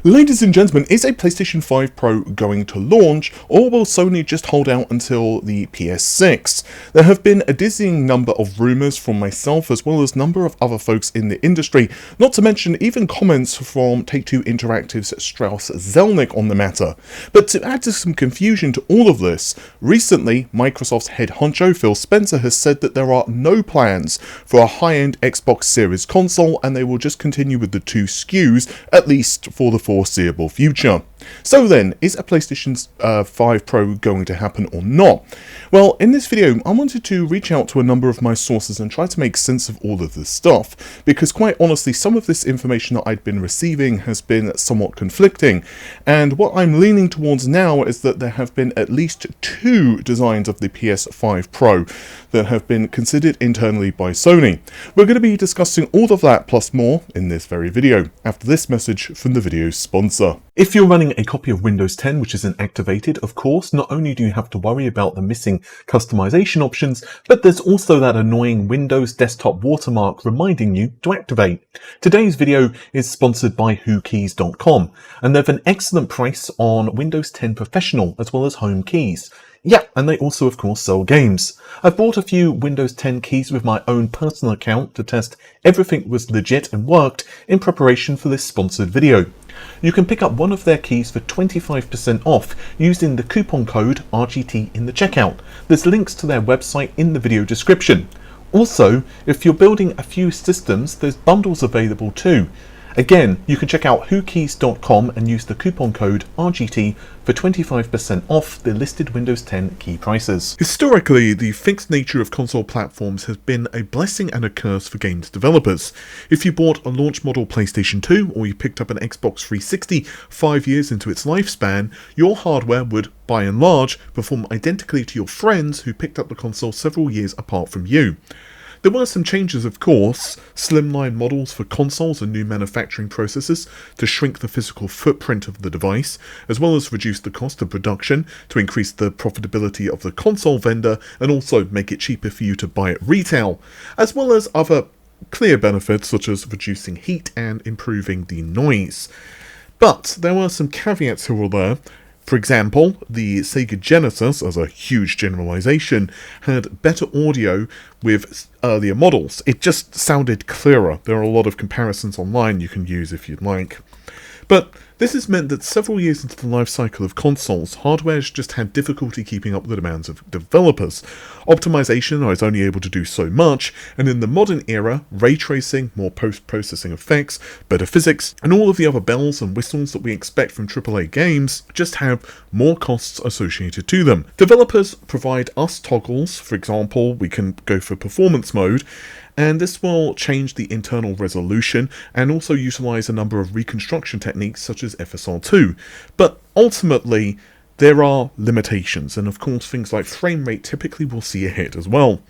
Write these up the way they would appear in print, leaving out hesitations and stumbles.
Ladies and gentlemen, is a PlayStation 5 Pro going to launch, or will Sony just hold out until the PS6? There have been a dizzying number of rumours from myself as well as a number of other folks in the industry, not to mention even comments from Take-Two Interactive's Strauss Zelnick on the matter. But to add to some confusion to all of this, recently Microsoft's head honcho Phil Spencer has said that there are no plans for a high-end Xbox Series console and they will just continue with the two SKUs, at least for the foreseeable future. So then, is a PlayStation 5 Pro going to happen or not? Well, in this video, I wanted to reach out to a number of my sources and try to make sense of all of this stuff, because quite honestly, some of this information that I'd been receiving has been somewhat conflicting, and what I'm leaning towards now is that there have been at least two designs of the PS5 Pro that have been considered internally by Sony. We're going to be discussing all of that plus more in this very video, after this message from the video's sponsor. If you're running a copy of Windows 10 which isn't activated, of course, not only do you have to worry about the missing customization options, but there's also that annoying Windows desktop watermark reminding you to activate. Today's video is sponsored by WhoKeys.com, and they've an excellent price on Windows 10 Professional as well as Home keys. Yeah, and they also of course sell games. I've bought a few Windows 10 keys with my own personal account to test everything was legit and worked in preparation for this sponsored video. You can pick up one of their keys for 25% off using the coupon code RGT in the checkout. There's links to their website in the video description. Also, if you're building a few systems, there's bundles available too. Again, you can check out WhoKeys.com and use the coupon code RGT for 25% off the listed Windows 10 key prices. Historically, the fixed nature of console platforms has been a blessing and a curse for games developers. If you bought a launch model PlayStation 2 or you picked up an Xbox 360 5 years into its lifespan, your hardware would, by and large, perform identically to your friends who picked up the console several years apart from you. There were some changes, of course, slimline models for consoles and new manufacturing processes to shrink the physical footprint of the device, as well as reduce the cost of production to increase the profitability of the console vendor and also make it cheaper for you to buy at retail, as well as other clear benefits such as reducing heat and improving the noise. But there were some caveats here or there. For example, the Sega Genesis, as a huge generalization, had better audio with earlier models. It just sounded clearer. There are a lot of comparisons online you can use if you'd like. But this has meant that several years into the life cycle of consoles, hardware has just had difficulty keeping up with the demands of developers. Optimization is only able to do so much, and in the modern era, ray tracing, more post-processing effects, better physics, and all of the other bells and whistles that we expect from AAA games just have more costs associated to them. Developers provide us toggles. For example, we can go for performance mode, and this will change the internal resolution and also utilize a number of reconstruction techniques such as FSR2. But ultimately, there are limitations, and of course things like frame rate typically will see a hit as well.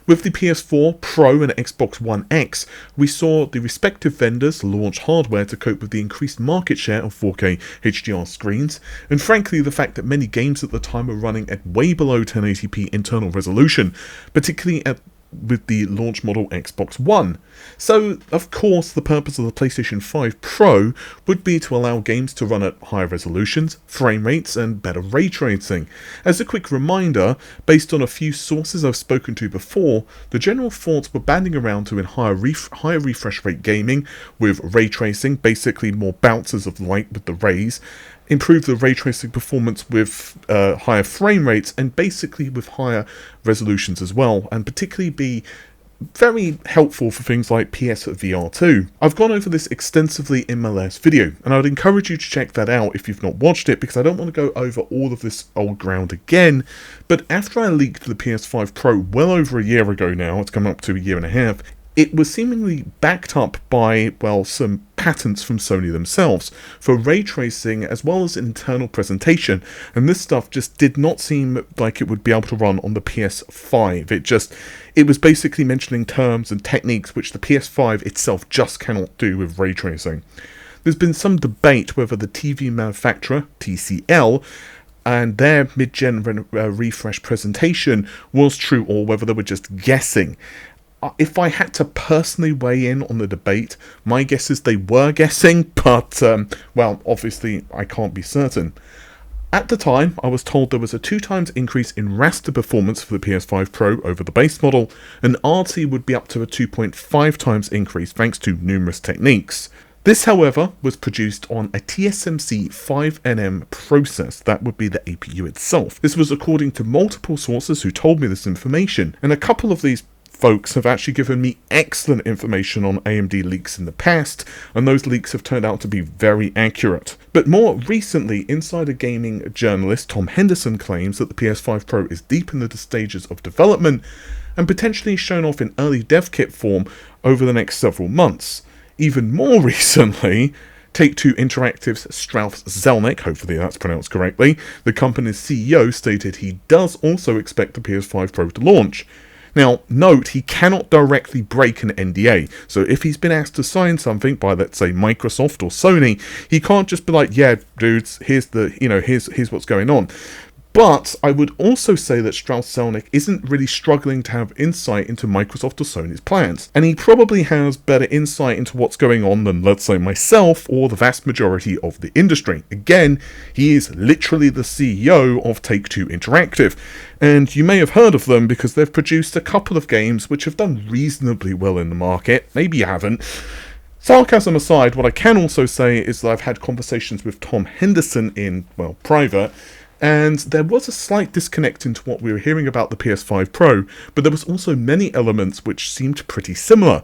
With the PS4 Pro and Xbox One X, we saw the respective vendors launch hardware to cope with the increased market share of 4K HDR screens, and frankly the fact that many games at the time were running at way below 1080p internal resolution, particularly with the launch model Xbox One. So, of course, the purpose of the PlayStation 5 Pro would be to allow games to run at higher resolutions, frame rates, and better ray tracing. As a quick reminder, based on a few sources I've spoken to before, the general thoughts were banding around to in higher refresh rate gaming with ray tracing, basically more bounces of light with the rays, improve the ray tracing performance with higher frame rates, and basically with higher resolutions as well, and particularly be very helpful for things like PSVR 2. I've gone over this extensively in my last video, and I would encourage you to check that out if you've not watched it, because I don't want to go over all of this old ground again. But after I leaked the PS5 Pro well over a year ago now, it's come up to a year and a half, it was seemingly backed up by, well, some patents from Sony themselves for ray tracing as well as internal presentation, and this stuff just did not seem like it would be able to run on the PS5. It was basically mentioning terms and techniques which the PS5 itself just cannot do with ray tracing. There's been some debate whether the TV manufacturer, TCL, and their mid-gen refresh presentation was true or whether they were just guessing. if I had to personally weigh in on the debate, my guess is they were guessing, but, well, obviously I can't be certain. At the time, I was told there was a 2x increase in raster performance for the PS5 Pro over the base model, and RT would be up to a 2.5x increase thanks to numerous techniques. This, however, was produced on a TSMC 5nm process, that would be the APU itself. This was according to multiple sources who told me this information, and a couple of these folks have actually given me excellent information on AMD leaks in the past, and those leaks have turned out to be very accurate. But more recently, Insider Gaming journalist Tom Henderson claims that the PS5 Pro is deep in the stages of development and potentially shown off in early dev kit form over the next several months. Even more recently, Take-Two Interactive's Strauss Zelnick, hopefully that's pronounced correctly, the company's CEO, stated he does also expect the PS5 Pro to launch. Now, note, he cannot directly break an NDA, so if he's been asked to sign something by, let's say, Microsoft or Sony, he can't just be like, yeah, dudes, here's what's going on. But I would also say that Strauss Zelnick isn't really struggling to have insight into Microsoft or Sony's plans, and he probably has better insight into what's going on than, let's say, myself or the vast majority of the industry. Again, he is literally the CEO of Take-Two Interactive, and you may have heard of them because they've produced a couple of games which have done reasonably well in the market. Maybe you haven't. Sarcasm aside, what I can also say is that I've had conversations with Tom Henderson in, well, private, and there was a slight disconnect into what we were hearing about the PS5 Pro, but there was also many elements which seemed pretty similar.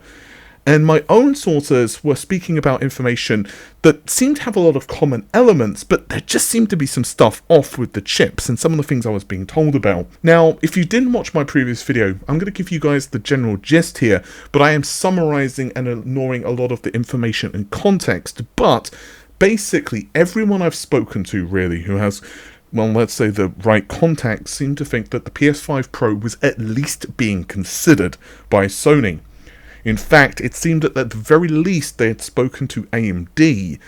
And my own sources were speaking about information that seemed to have a lot of common elements, but there just seemed to be some stuff off with the chips and some of the things I was being told about. Now, if you didn't watch my previous video, I'm going to give you guys the general gist here, but I am summarizing and ignoring a lot of the information and context. But basically, everyone I've spoken to, really, who has, well, let's say the right contacts, seem to think that the PS5 Pro was at least being considered by Sony. In fact, it seemed that at the very least they had spoken to AMD,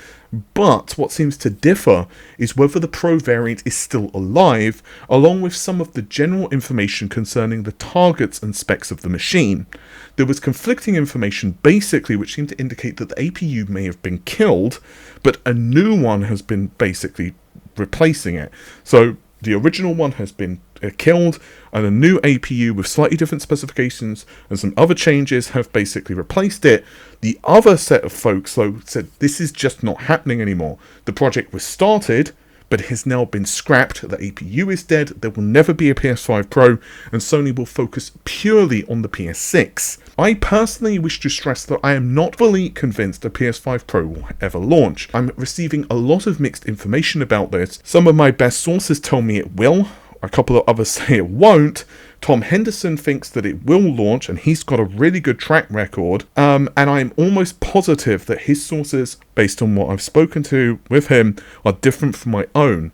but what seems to differ is whether the Pro variant is still alive, along with some of the general information concerning the targets and specs of the machine. There was conflicting information basically which seemed to indicate that the APU may have been killed, but a new one has been basically replacing it. So the original one has been killed, and a new APU with slightly different specifications and some other changes have basically replaced it. The other set of folks, though, said this is just not happening anymore. The project was started, but it has now been scrapped. The APU is dead. There will never be a PS5 Pro, and Sony will focus purely on the PS6. I personally wish to stress that I am not fully convinced a PS5 Pro will ever launch. I'm receiving a lot of mixed information about this. Some of my best sources tell me it will. A couple of others say it won't. Tom Henderson thinks that it will launch, and he's got a really good track record. And I'm almost positive that his sources, based on what I've spoken to with him, are different from my own.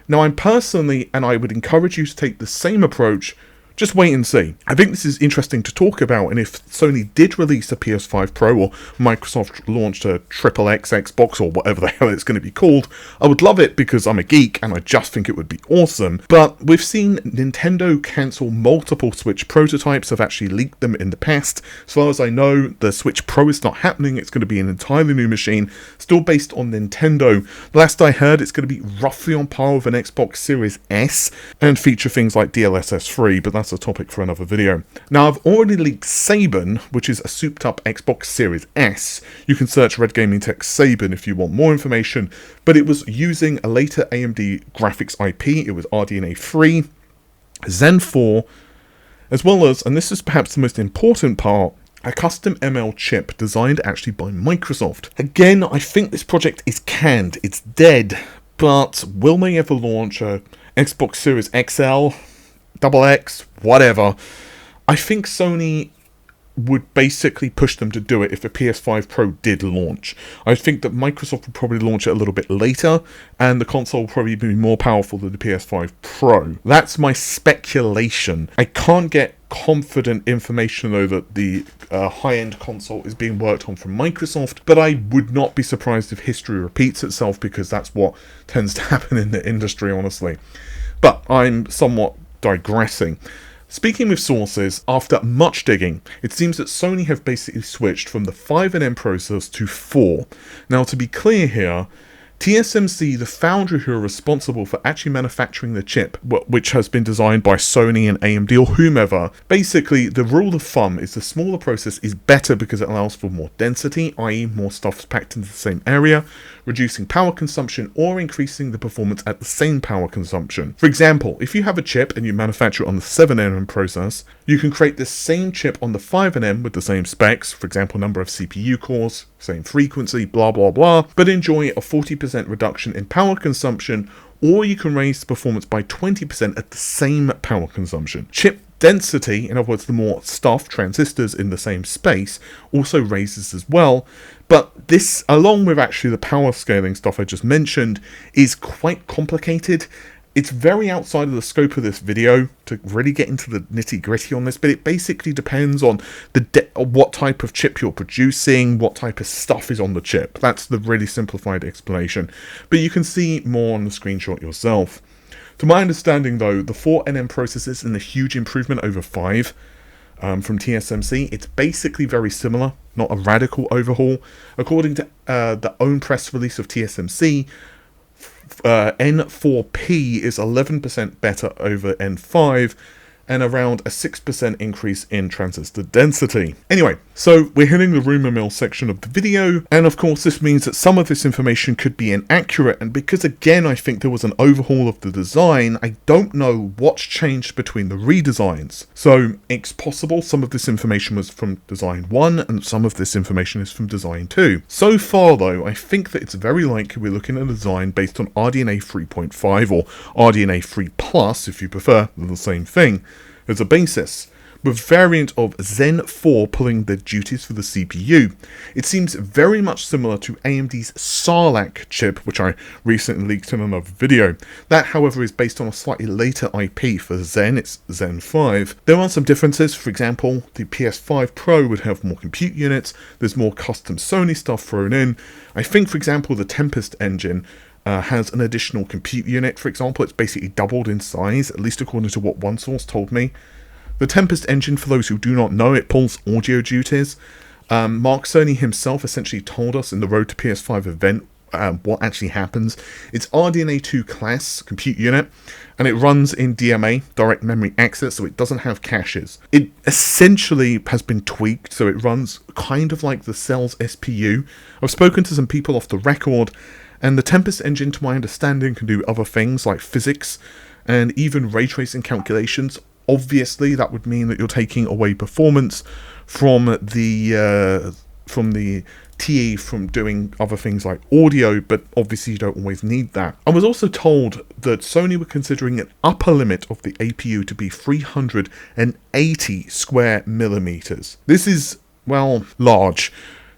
Now, I'm personally, and I would encourage you to take the same approach, just wait and see. I think this is interesting to talk about, and if Sony did release a PS5 Pro or Microsoft launched a XXX Xbox or whatever the hell it's going to be called, I would love it because I'm a geek and I just think it would be awesome. But we've seen Nintendo cancel multiple Switch prototypes. I've actually leaked them in the past. As far as I know, the Switch Pro is not happening. It's going to be an entirely new machine, still based on Nintendo. Last I heard, it's going to be roughly on par with an Xbox Series S and feature things like DLSS 3, but that's a topic for another video. Now, I've already leaked Saban, which is a souped up Xbox Series S. You can search Red Gaming Tech Saban if you want more information, but it was using a later AMD graphics IP. It was RDNA 3, Zen 4, as well as, and this is perhaps the most important part, a custom ML chip designed actually by Microsoft. Again, I think this project is canned. It's dead, but will they ever launch a Xbox Series XL, XX, whatever? I think Sony would basically push them to do it if the PS5 Pro did launch. I think that Microsoft would probably launch it a little bit later, and the console will probably be more powerful than the PS5 Pro. That's my speculation. I can't get confident information though that the high-end console is being worked on from Microsoft, but I would not be surprised if history repeats itself, because that's what tends to happen in the industry, honestly. But I'm somewhat digressing. Speaking with sources, after much digging, it seems that Sony have basically switched from the 5nm process to 4. Now, to be clear here, TSMC, the foundry who are responsible for actually manufacturing the chip, which has been designed by Sony and AMD or whomever, basically the rule of thumb is the smaller process is better because it allows for more density, i.e. more stuff's packed into the same area, reducing power consumption or increasing the performance at the same power consumption. For example, if you have a chip and you manufacture it on the 7nm process, you can create the same chip on the 5nm with the same specs, for example number of CPU cores, same frequency, blah blah blah, but enjoy a 40% reduction in power consumption, or you can raise the performance by 20% at the same power consumption. Chip density, in other words the more stuff, transistors in the same space, also raises as well, but this, along with actually the power scaling stuff I just mentioned, is quite complicated. It's very outside of the scope of this video to really get into the nitty-gritty on this, but it basically depends on what type of chip you're producing, what type of stuff is on the chip. That's the really simplified explanation, but you can see more on the screenshot yourself. To my understanding though, the 4nm process is a huge improvement over 5 from TSMC. It's basically very similar, not a radical overhaul. According to the own press release of TSMC, N4P is 11% better over N5 and around a 6% increase in transistor density. Anyway, so we're hitting the rumor mill section of the video, and of course this means that some of this information could be inaccurate, and because again I think there was an overhaul of the design, I don't know what's changed between the redesigns. So it's possible some of this information was from design 1 and some of this information is from design 2. So far though, I think that it's very likely we're looking at a design based on RDNA 3.5 or RDNA 3 Plus if you prefer, they're the same thing, as a basis, with variant of Zen 4 pulling the duties for the CPU. It seems very much similar to AMD's Sarlacc chip, which I recently leaked in another video. That, however, is based on a slightly later IP for Zen, it's Zen 5. There are some differences. For example, the PS5 Pro would have more compute units, there's more custom Sony stuff thrown in. I think, for example, the Tempest engine has an additional compute unit. For example, it's basically doubled in size, at least according to what one source told me. The Tempest engine, for those who do not know, it pulls audio duties. Mark Cerny himself essentially told us in the Road to PS5 event what actually happens. It's RDNA 2 class compute unit, and it runs in DMA, direct memory access, so it doesn't have caches. It essentially has been tweaked, so it runs kind of like the Cell's SPU. I've spoken to some people off the record, and the Tempest engine, to my understanding, can do other things like physics and even ray tracing calculations. Obviously, that would mean that you're taking away performance from the TE from doing other things like audio, but obviously you don't always need that. I was also told that Sony were considering an upper limit of the APU to be 380 square millimeters. This is, well, large.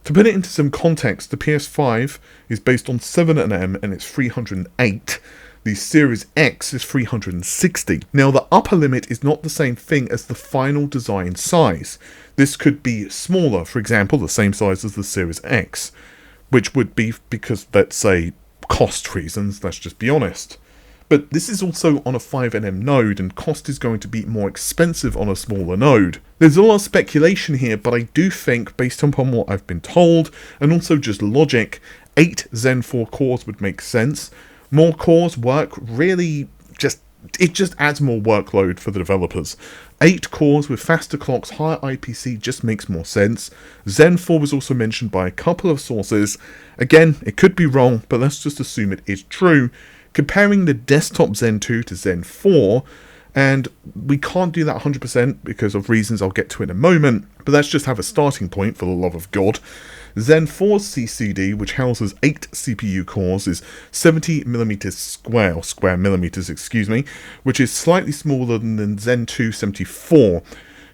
To put it into some context, the PS5 is based on 7nm and it's 308. The Series X is 360. Now, the upper limit is not the same thing as the final design size. This could be smaller, for example, the same size as the Series X, which would be because, let's say, cost reasons, let's just be honest. But this is also on a 5nm node, and cost is going to be more expensive on a smaller node. There's a lot of speculation here, but I do think, based upon what I've been told, and also just logic, 8 Zen 4 cores would make sense. More cores work really it just adds more workload for the developers. 8 cores with faster clocks, higher IPC just makes more sense. Zen 4 was also mentioned by a couple of sources. Again, it could be wrong, but let's just assume it is true. Comparing the desktop Zen 2 to Zen 4, and we can't do that 100% because of reasons I'll get to in a moment, but let's just have a starting point for the love of God. Zen 4's CCD, which houses 8 CPU cores, is 70mm square, or square millimeters, excuse me, which is slightly smaller than Zen 2 74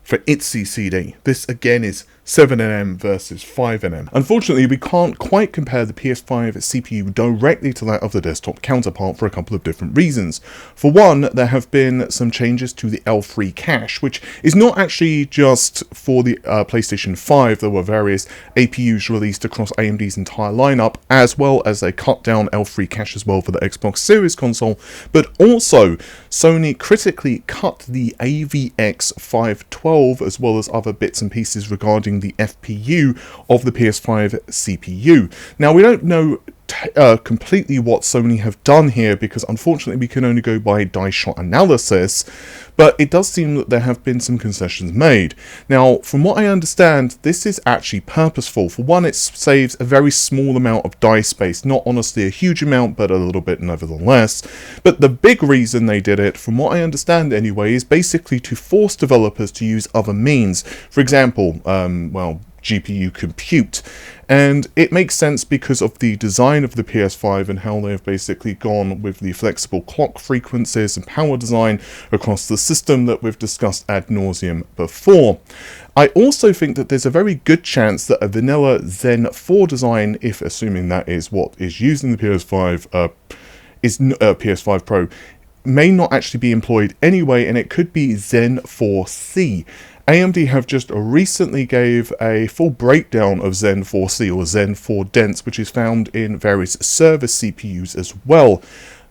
for its CCD. This again is 7nm versus 5nm. Unfortunately, we can't quite compare the PS5 CPU directly to that of the desktop counterpart for a couple of different reasons. For one, there have been some changes to the L3 cache, which is not actually just for the PlayStation 5. There were various APUs released across AMD's entire lineup, as well as a cut down L3 cache as well for the Xbox Series console, but also Sony critically cut the AVX 512 as well as other bits and pieces regarding the FPU of the PS5 CPU. Now, we don't know completely what Sony have done here because unfortunately we can only go by die shot analysis, but it does seem that there have been some concessions made. Now, from what I understand, this is actually purposeful. For one, it saves a very small amount of die space, not honestly a huge amount, but a little bit nevertheless. But the big reason they did it, from what I understand anyway, is basically to force developers to use other means. For example, GPU compute. And it makes sense because of the design of the PS5 and how they've basically gone with the flexible clock frequencies and power design across the system that we've discussed ad nauseum before. I also think that there's a very good chance that a vanilla Zen 4 design, if assuming that is what is used in the PS5, PS5 Pro, may not actually be employed anyway, and it could be Zen 4C. AMD have just recently gave a full breakdown of Zen 4C or Zen 4 Dense, which is found in various server CPUs as well.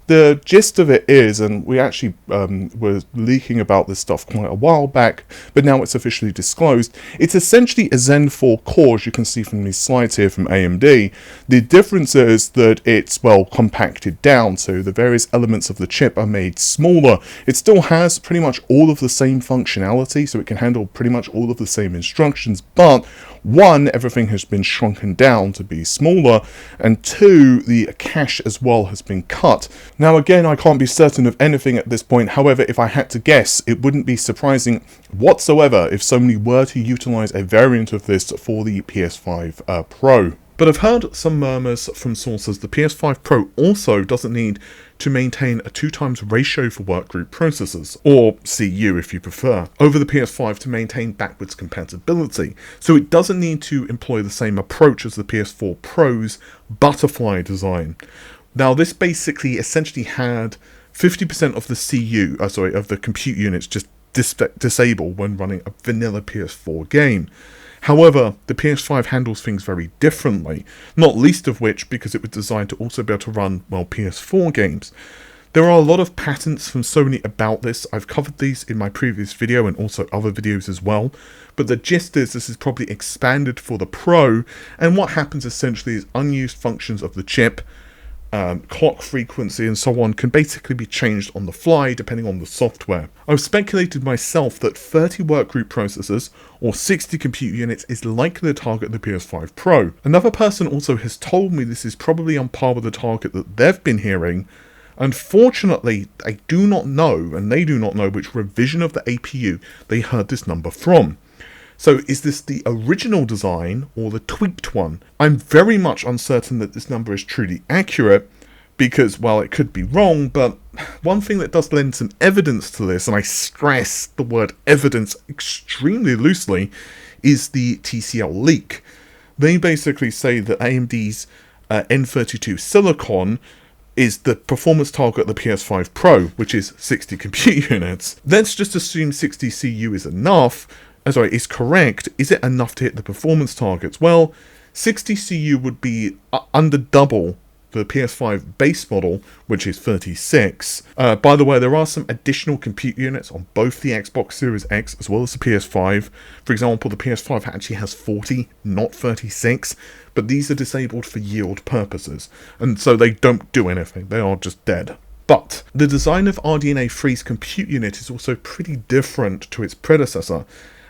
The gist of it is, and we actually were leaking about this stuff quite a while back, but now it's officially disclosed, it's essentially a Zen 4 core, as you can see from these slides here from AMD. The difference is that it's, well, compacted down, so the various elements of the chip are made smaller. It still has pretty much all of the same functionality, so it can handle pretty much all of the same instructions, but one, everything has been shrunken down to be smaller, and two, the cache as well has been cut. Now again, I can't be certain of anything at this point. However, if I had to guess, it wouldn't be surprising whatsoever if Sony were to utilize a variant of this for the PS5 Pro. But I've heard some murmurs from sources the PS5 Pro also doesn't need to maintain a 2x ratio for workgroup processors, or CU if you prefer, over the PS5 to maintain backwards compatibility. So it doesn't need to employ the same approach as the PS4 Pro's butterfly design. Now this basically essentially had 50% of the of the compute units just disabled when running a vanilla PS4 game. However, the PS5 handles things very differently, not least of which because it was designed to also be able to run, well, PS4 games. There are a lot of patents from Sony about this. I've covered these in my previous video and also other videos as well. But the gist is this is probably expanded for the Pro, and what happens essentially is unused functions of the chip, clock frequency and so on can basically be changed on the fly depending on the software. I've speculated myself that 30 workgroup processors or 60 compute units is likely to target the PS5 Pro. Another person also has told me this is probably on par with the target that they've been hearing. Unfortunately, I do not know, and they do not know, which revision of the APU they heard this number from. So is this the original design or the tweaked one? I'm very much uncertain that this number is truly accurate because, well, it could be wrong, but one thing that does lend some evidence to this, and I stress the word evidence extremely loosely, is the TCL leak. They basically say that AMD's N32 Silicon is the performance target of the PS5 Pro, which is 60 compute units. Let's just assume 60 CU is enough. Is correct. Is it enough to hit the performance targets? Well, 60 CU would be under double the PS5 base model, which is 36. By the way, there are some additional compute units on both the Xbox Series X as well as the PS5. For example, the PS5 actually has 40, not 36, but these are disabled for yield purposes, and so they don't do anything. They are just dead. But the design of RDNA 3's compute unit is also pretty different to its predecessor.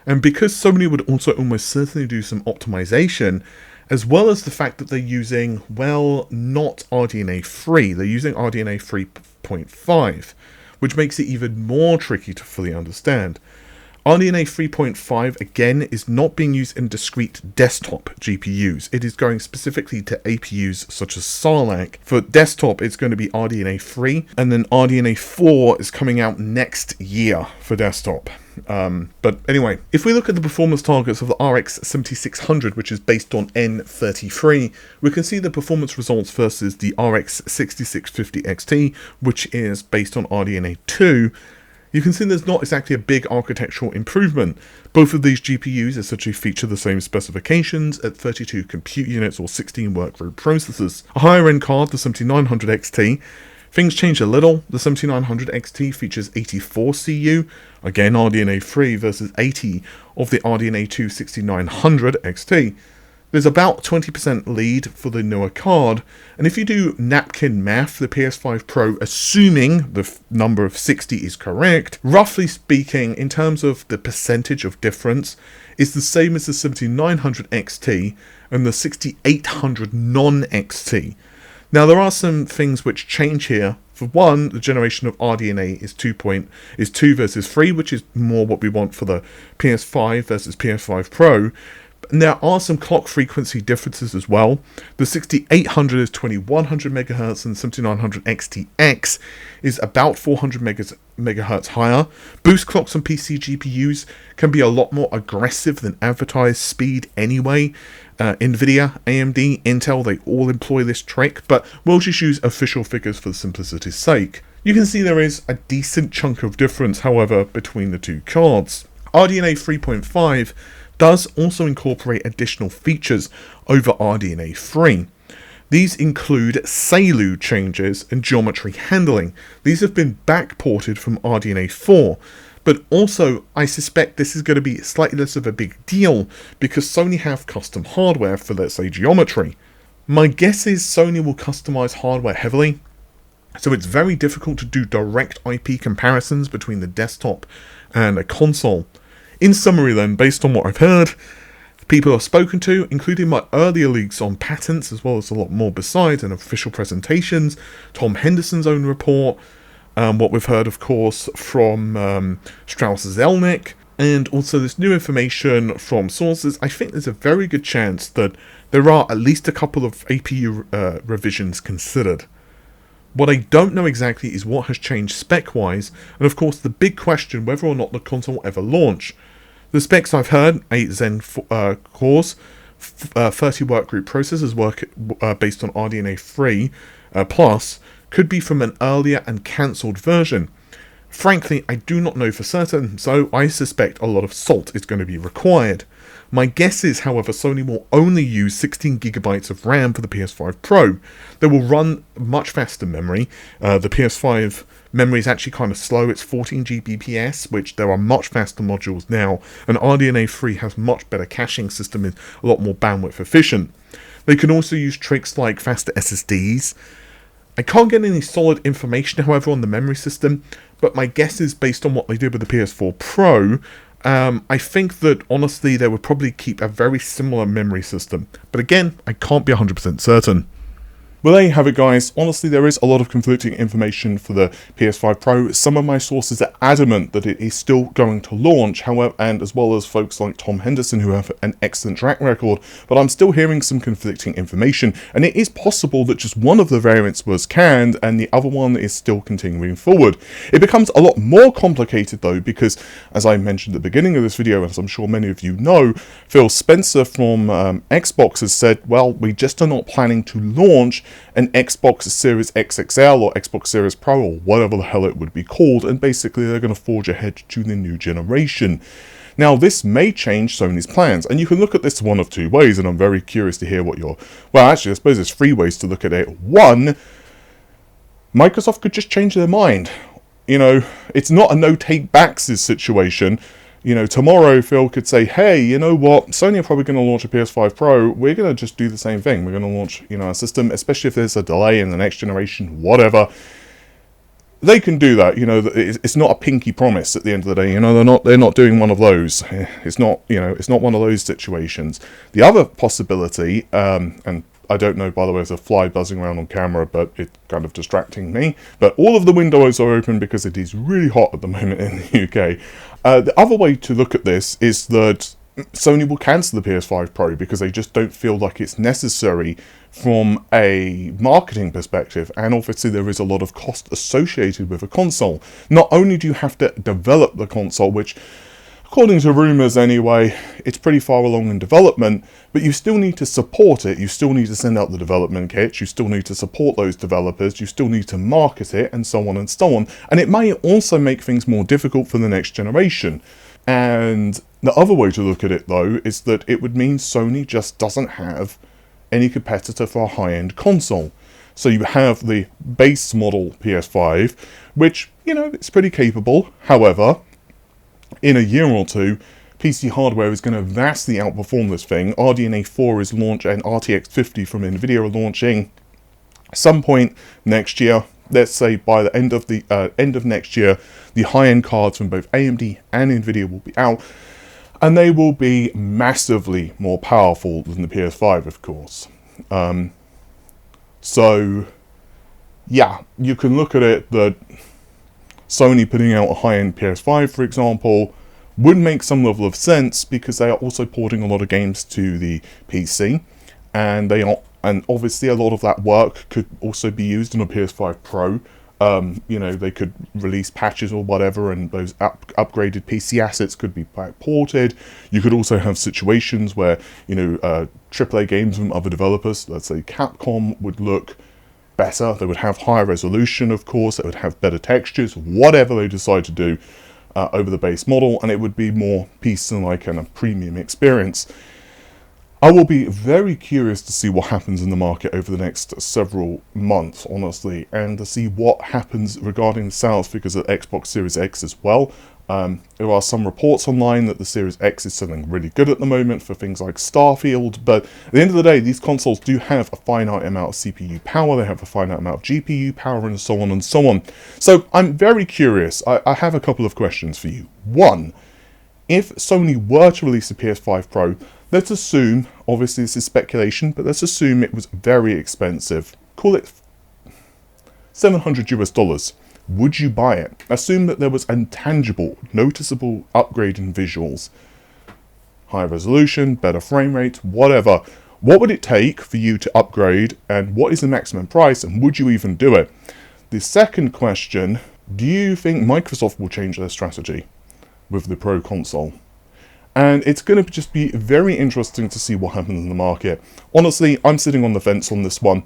And because Sony would also almost certainly do some optimization, as well as the fact that they're using, well, not RDNA 3, they're using RDNA 3.5, which makes it even more tricky to fully understand. RDNA 3.5 again is not being used in discrete desktop GPUs. It is going specifically to APUs such as Sarlacc. For desktop, it's going to be RDNA 3, and then RDNA 4 is coming out next year for desktop. But anyway, if we look at the performance targets of the RX 7600, which is based on N33, we can see the performance results versus the RX 6650 XT, which is based on RDNA 2. You can see there's not exactly a big architectural improvement. Both of these GPUs essentially feature the same specifications at 32 compute units or 16 workgroup processors. A higher end card, the 7900 XT, things change a little. The 7900 XT features 84 CU, again RDNA 3 versus 80 of the RDNA 2 6900 XT. There's about 20% lead for the newer card, and if you do napkin math, the PS5 Pro, assuming the number of 60 is correct, roughly speaking, in terms of the percentage of difference, is the same as the 7900 XT and the 6800 non-XT. Now, there are some things which change here. For one, the generation of RDNA is 2 versus 3, which is more what we want for the PS5 versus PS5 Pro. And there are some clock frequency differences as well. The 6800 is 2100 MHz and 7900 XTX is about 400 MHz higher. Boost clocks on PC GPUs can be a lot more aggressive than advertised speed anyway. Nvidia, AMD, Intel, they all employ this trick, but we'll just use official figures for simplicity's sake. You can see there is a decent chunk of difference, however, between the two cards. RDNA 3.5 does also incorporate additional features over RDNA 3. These include SALU changes and geometry handling. These have been backported from RDNA 4, but also I suspect this is going to be slightly less of a big deal because Sony have custom hardware for, let's say, geometry. My guess is Sony will customize hardware heavily, so it's very difficult to do direct IP comparisons between the desktop and a console. In summary then, based on what I've heard, people I've spoken to, including my earlier leaks on patents, as well as a lot more besides, and official presentations, Tom Henderson's own report, what we've heard, of course, from Strauss Zelnick, and also this new information from sources, I think there's a very good chance that there are at least a couple of APU revisions considered. What I don't know exactly is what has changed spec-wise, and of course the big question whether or not the console will ever launch. The specs I've heard, 8 Zen cores, 30 workgroup processors based on RDNA 3 plus, could be from an earlier and cancelled version. Frankly, I do not know for certain, so I suspect a lot of salt is going to be required. My guess is, however, Sony will only use 16GB of RAM for the PS5 Pro. They will run much faster memory. The PS5 memory is actually kind of slow. It's 14 Gbps, which there are much faster modules now, and RDNA 3 has much better caching system and a lot more bandwidth efficient. They can also use tricks like faster SSDs. I can't get any solid information, however, on the memory system, but my guess is based on what they did with the PS4 Pro, I think that, honestly, they would probably keep a very similar memory system. But again, I can't be 100% certain. Well, there you have it, guys. Honestly, there is a lot of conflicting information for the PS5 Pro. Some of my sources are adamant that it is still going to launch, however, and as well as folks like Tom Henderson, who have an excellent track record, but I'm still hearing some conflicting information, and it is possible that just one of the variants was canned and the other one is still continuing forward. It becomes a lot more complicated, though, because, as I mentioned at the beginning of this video, as I'm sure many of you know, Phil Spencer from Xbox has said, well, we just are not planning to launch an Xbox Series XXL or Xbox Series Pro or whatever the hell it would be called, and basically they're going to forge ahead to the new generation. Now, this may change Sony's plans, and you can look at this one of two ways, and I'm very curious to hear what your... Well, actually, I suppose there's three ways to look at it. One, Microsoft could just change their mind. You know, it's not a no-take-backs situation. You know, tomorrow Phil could say, hey, you know what, Sony are probably going to launch a PS5 Pro, we're going to just do the same thing. We're going to launch, you know, a system, especially if there's a delay in the next generation, whatever. They can do that, you know, it's not a pinky promise at the end of the day, you know, they're not doing one of those. It's not, you know, it's not one of those situations. The other possibility, and I don't know, by the way, there's a fly buzzing around on camera, but it's kind of distracting me. But all of the windows are open because it is really hot at the moment in the UK. The other way to look at this is that Sony will cancel the PS5 Pro because they just don't feel like it's necessary from a marketing perspective, and obviously there is a lot of cost associated with a console. Not only do you have to develop the console, which according to rumours anyway, it's pretty far along in development, but you still need to support it, you still need to send out the development kits, you still need to support those developers, you still need to market it, and so on and so on. And it may also make things more difficult for the next generation. And the other way to look at it, though, is that it would mean Sony just doesn't have any competitor for a high-end console. So you have the base model PS5, which, you know, it's pretty capable. However, in a year or two, PC hardware is going to vastly outperform this thing. RDNA 4 is launched and RTX 50 from Nvidia are launching some point next year. Let's say by the end of next year, the high-end cards from both AMD and Nvidia will be out, and they will be massively more powerful than the PS5, of course. So, yeah, you can look at it that Sony putting out a high-end PS5, for example, would make some level of sense because they are also porting a lot of games to the PC, and obviously a lot of that work could also be used in a PS5 Pro. You know, they could release patches or whatever, and those upgraded PC assets could be back ported. You could also have situations where, you know, AAA games from other developers, let's say Capcom, would look better. They would have higher resolution, of course. They would have better textures, whatever they decide to do over the base model, and it would be more PC-like and a premium experience. I will be very curious to see what happens in the market over the next several months, honestly, and to see what happens regarding the sales figures of Xbox Series X as well. There are some reports online that the Series X is selling really good at the moment for things like Starfield, but at the end of the day, these consoles do have a finite amount of CPU power, they have a finite amount of GPU power, and so on and so on. So I'm very curious. I have a couple of questions for you. One, if Sony were to release a PS5 Pro, let's assume, obviously this is speculation, but let's assume it was very expensive. Call it $700 US. Would you buy it? Assume that there was a tangible, noticeable upgrade in visuals. Higher resolution, better frame rate, whatever. What would it take for you to upgrade, and what is the maximum price, and would you even do it? The second question, do you think Microsoft will change their strategy with the Pro console? And it's going to just be very interesting to see what happens in the market. Honestly, I'm sitting on the fence on this one.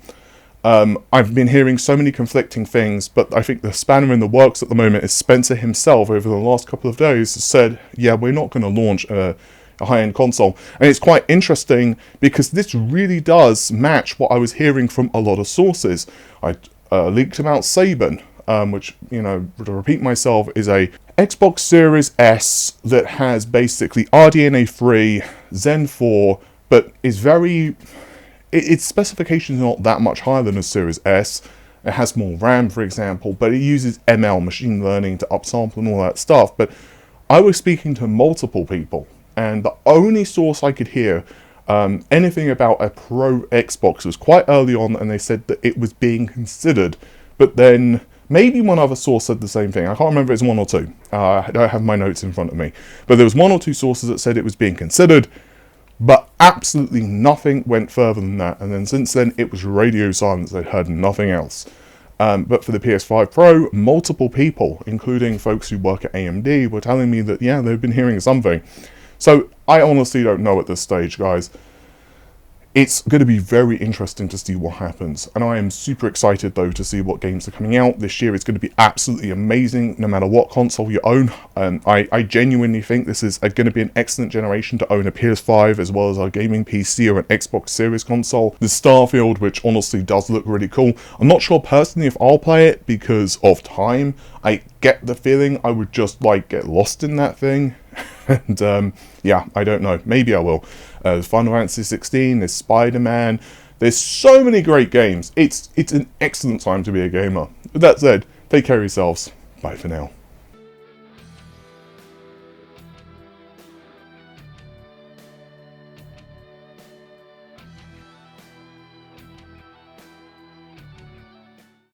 I've been hearing so many conflicting things, but I think the spanner in the works at the moment is Spencer himself over the last couple of days has said, yeah, we're not going to launch a high-end console. And it's quite interesting because this really does match what I was hearing from a lot of sources. I leaked about Saban, which, you know, to repeat myself, is a Xbox Series S that has basically RDNA 3, Zen 4, but is very... Its specifications are not that much higher than a Series S. It has more RAM, for example, but it uses ML, machine learning, to upsample and all that stuff. But I was speaking to multiple people, and the only source I could hear anything about a Pro Xbox was quite early on, and they said that it was being considered. But then maybe one other source said the same thing. I can't remember if it's one or two. I don't have my notes in front of me. But there was one or two sources that said it was being considered, but absolutely nothing went further than that. And then since then, it was radio silence. They'd heard nothing else. But for the PS5 Pro, multiple people, including folks who work at AMD, were telling me that, yeah, they've been hearing something. So I honestly don't know at this stage, guys. It's going to be very interesting to see what happens, and I am super excited though to see what games are coming out this year. It's going to be absolutely amazing no matter what console you own. I genuinely think this is going to be an excellent generation to own a PS5 as well as a gaming PC or an Xbox Series console. The Starfield, which honestly does look really cool. I'm not sure personally if I'll play it because of time. I get the feeling I would just like get lost in that thing. And yeah, I don't know. Maybe I will. Final Fantasy 16, there's Spider-Man. There's so many great games. It's an excellent time to be a gamer. With that said, take care of yourselves. Bye for now.